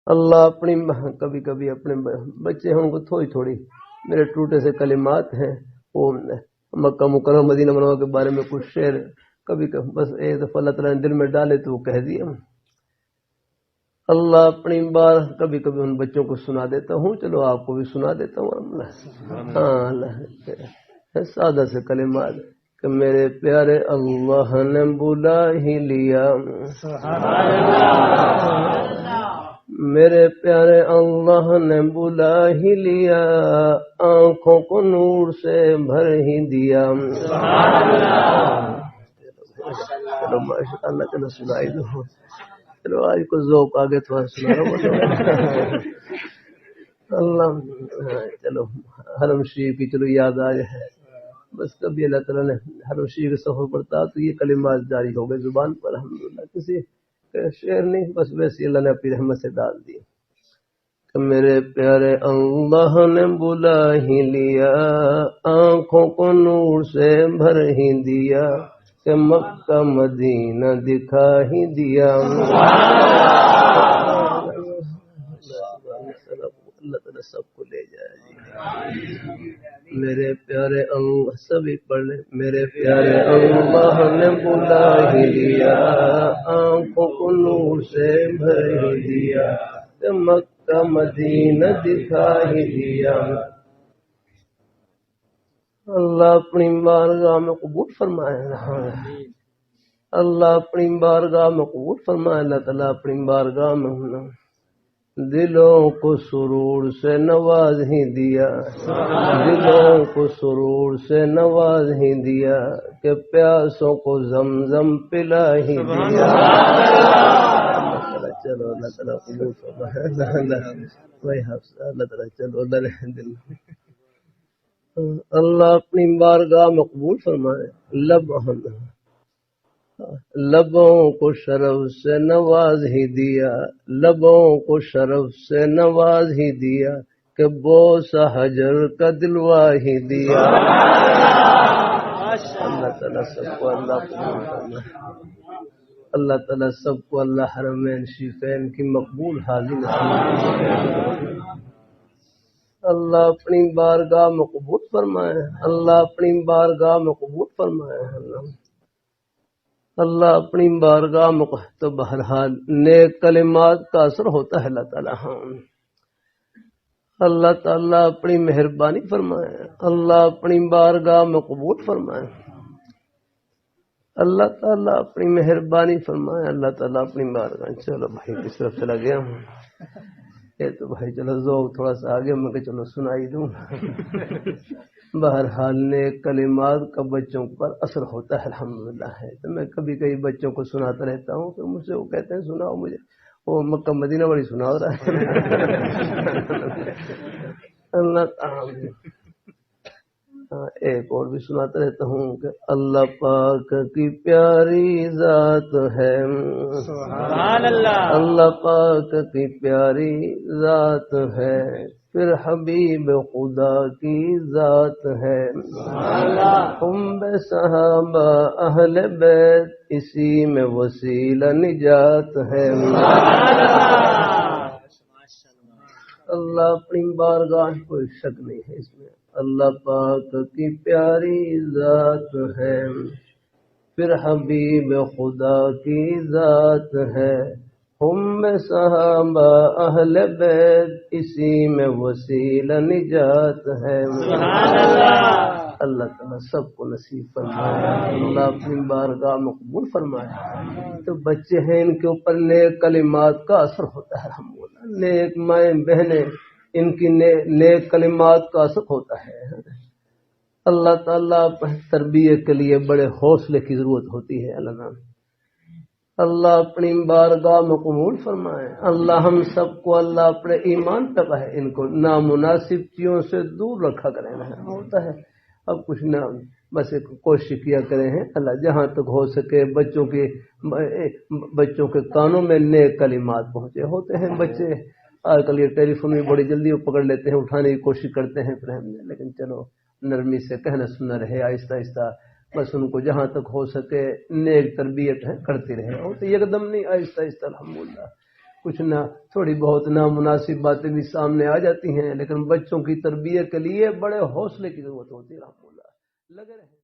اللہ اپنی کبھی کبھی اپنے بچے ہیں ان کو تھوڑی تھوڑی میرے ٹوٹے سے کلمات ہیں، وہ مکہ مکرمہ مدینہ منورہ کے بارے میں کچھ شعر کبھی بس ایک دفعہ اللہ تعالیٰ نے دل میں ڈالے تو وہ کہہ دیا۔ اللہ اپنی بار کبھی کبھی ان بچوں کو سنا دیتا ہوں، چلو آپ کو بھی سنا دیتا ہوں۔ ہاں اللہ سادہ سے کلمات کہ میرے پیارے اللہ نے بلا ہی لیا، میرے پیارے اللہ نے بلا ہی لیا، آنکھوں کو نور سے بھر ہی دیا۔ چلو ماشاء اللہ، چلو سنائی دو، چلو آج کو ذوق آگے تھوڑا سنا رہا ہوں۔ اللہ چلو حرم شریف کی چلو یاد آ جائے، بس کبھی اللہ تعالیٰ نے حرم شریف کے سفر پڑتا تو یہ کلمات جاری ہو گئے زبان پر، الحمدللہ کسی شعر نہیں، بس ویسے اللہ نے اپنی رحمت سے ڈال دی کہ میرے پیارے اللہ نے بلا ہی لیا، آنکھوں کو نور سے بھر ہی دیا، کہ مکہ مدینہ دکھا ہی دیا۔ اللہ تعالیٰ سب کو لے جائے جی۔ میرے پیارے اللہ سبھی پڑھ لیں، میرے پیارے اللہ نے بلا ہی لیا، آنکھوں کو نور سے بھر ہی دیا، کہ مکہ مدینہ دکھا ہی دیا۔ اللہ اپنی بارگاہ میں قبول فرمائے، اللہ اپنی بارگاہ میں قبول فرمائے، اللہ تعالیٰ اپنی بارگاہ میں دلوں کو سرور سے نواز ہی دیا، دلوں کو سرور سے نواز ہی دیا، کہ پیاسوں کو زمزم پلا ہی دیا۔ چلو اللہ تعالیٰ قبول فرمائے، اللہ تعالیٰ چلو اللہ دل اللہ اپنی بارگاہ میں قبول فرمائے۔ لبوں کو شرف سے نواز ہی دیا، لبوں کو شرف سے نواز ہی دیا، کہ بوسہ حجر کا دلوا ہی دیا۔ اللہ تعالیٰ سب کو اللہ قبول کرنا، اللہ تعالیٰ سب کو اللہ حرمین شریفین کی مقبول حاضری نصیب کرے۔ اللہ اپنی بارگاہ میں قبول فرمائے، اللہ اپنی بارگاہ میں قبول فرمائے۔ اللہ اپنی بارگاہ میں تو بہرحال نیک کلمات کا اثر ہوتا ہے اللہ تعالیٰ۔ اللہ تعالیٰ اپنی مہربانی فرمائے، اللہ اپنی بارگاہ میں قبول فرمائے، اللہ تعالیٰ اپنی مہربانی فرمائے، اللہ تعالیٰ اپنی بارگاہ۔ چلو بھائی کس طرف چلا گیا ہوں، یہ تو بھائی چلو ذوق تھوڑا سا آگے میں کہ چلو سنائی دوں۔ بہرحال نیک کلمات کا بچوں پر اثر ہوتا ہے الحمدللہ ہے۔ تو میں کبھی کبھی بچوں کو سناتا رہتا ہوں، پھر مجھ سے وہ کہتے ہیں سناؤ مجھے، وہ مکہ مدینہ والی سناؤ رہا ہے۔ اللہ ایک اور بھی سناتا رہتا ہوں کہ اللہ پاک کی پیاری ذات ہے، سبحان اللہ، اللہ پاک کی پیاری ذات ہے، پھر حبیب خدا کی ذات ہے، ہم بے صحابہ اہل بیت اسی میں وسیلہ نجات ہے۔ اللہ اپنی بارگاہ کوئی شک نہیں ہے اس میں، اللہ پاک کی پیاری ذات ہے، پھر حبیب خدا کی ذات ہے، ہم میں صحابہ اہل بیت اسی میں وسیلہ نجات ہے۔ اللہ تعالیٰ سب کو نصیب فرمائے، اللہ اپنی بارگاہ میں قبول فرمائے۔ تو بچے ہیں ان کے اوپر نیک کلمات کا اثر ہوتا ہے الحمدللہ، نیک مائیں بہنیں ان کی نیک کلمات کا اثر ہوتا ہے۔ اللہ تعالیٰ تربیت کے لیے بڑے حوصلے کی ضرورت ہوتی ہے۔ اللہ اپنی بارگاہ میں قبول فرمائے، اللہ ہم سب کو اللہ اپنے ایمان پہ رہے، ان کو نامناسب چیزوں سے دور رکھا کریں۔ ہوتا ہے اب کچھ نہ، بس ایک کوشش کیا کریں ہیں اللہ جہاں تک ہو سکے بچوں کے کانوں میں نیک کلمات پہنچے۔ ہوتے ہیں بچے آج کل یہ ٹیلی فون بھی بڑی جلدی وہ پکڑ لیتے ہیں، اٹھانے کی کوشش کرتے ہیں، لیکن چلو نرمی سے کہنا سننا رہے، آہستہ آہستہ بس ان کو جہاں تک ہو سکے نیک تربیت ہے کرتی رہے، اور تو ایک دم نہیں، آہستہ آہستہ الحمدللہ کچھ نہ تھوڑی بہت نامناسب باتیں بھی سامنے آ جاتی ہیں، لیکن بچوں کی تربیت کے لیے بڑے حوصلے کی ضرورت ہوتی ہے رحمۃ اللہ لگے رہے